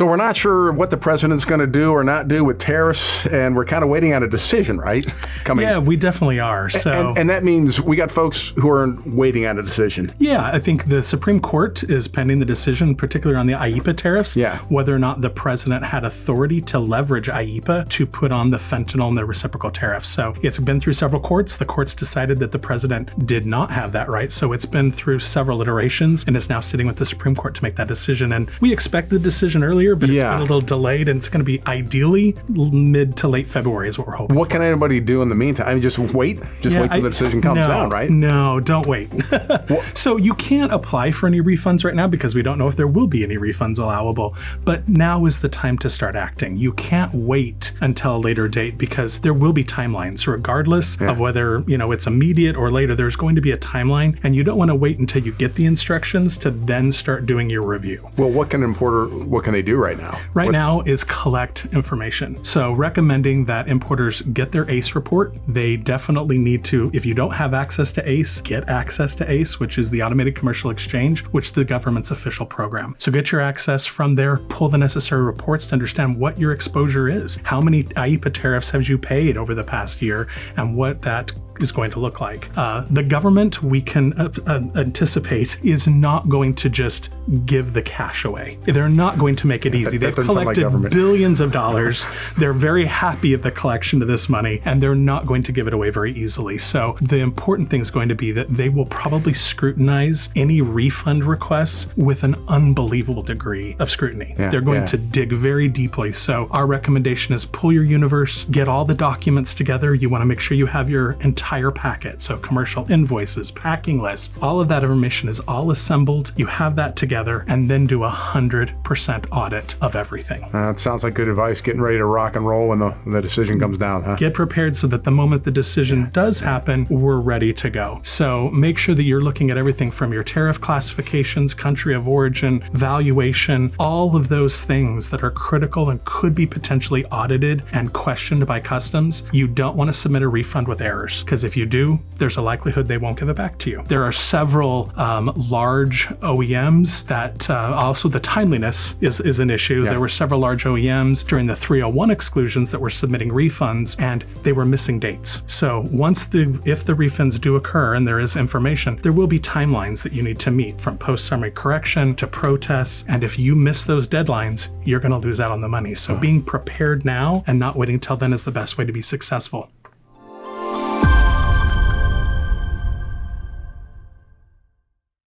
So we're not sure what the president's going to do or not do with tariffs, and we're kind of waiting on a decision, right? Yeah, we definitely are. So, and that means we got folks who are waiting on a decision. Yeah, I think the Supreme Court is pending the decision, particularly on the IEEPA tariffs, whether or not the president had authority to leverage IEEPA to put on the fentanyl and the reciprocal tariffs. So it's been through several courts. The courts decided that the president did not have that right. So it's been through several iterations and is now sitting with the Supreme Court to make that decision. And we expect the decision earlier, but it's been a little delayed, and it's going to be ideally mid to late February is what we're hoping. What can anybody do in the meantime? I mean, just wait? Just wait till the decision comes down, right? No, don't wait. So you can't apply for any refunds right now because we don't know if there will be any refunds allowable. But now is the time to start acting. You can't wait until a later date because there will be timelines regardless of whether, it's immediate or later. There's going to be a timeline, and you don't want to wait until you get the instructions to then start doing your review. Well, what can they do right now? Right now is collect information. So recommending that importers get their ACE report. They definitely need to, if you don't have access to ACE, get access to ACE, which is the Automated Commercial Exchange, which is the government's official program. So get your access from there, pull the necessary reports to understand what your exposure is. How many IEEPA tariffs have you paid over the past year, and what that is going to look like. The government, we can anticipate, is not going to just give the cash away. They're not going to make it easy. They've collected billions of dollars. They're very happy of the collection of this money, and they're not going to give it away very easily. So the important thing is going to be that they will probably scrutinize any refund requests with an unbelievable degree of scrutiny. They're going to dig very deeply. So our recommendation is pull your universe, get all the documents together. You want to make sure you have your entire packet. So commercial invoices, packing lists, all of that information is all assembled. You have that together, and then do 100% audit of everything. It sounds like good advice. Getting ready to rock and roll when the decision comes down, huh? Get prepared so that the moment the decision does happen, we're ready to go. So make sure that you're looking at everything from your tariff classifications, country of origin, valuation, all of those things that are critical and could be potentially audited and questioned by customs. You don't want to submit a refund with errors, because if you do, there's a likelihood they won't give it back to you. There are several large OEMs that also the timeliness is an issue. There were several large OEMs during the 301 exclusions that were submitting refunds, and they were missing dates. So if the refunds do occur and there is information, there will be timelines that you need to meet, from post-summary correction to protests. And if you miss those deadlines, you're going to lose out on the money. So being prepared now and not waiting till then is the best way to be successful.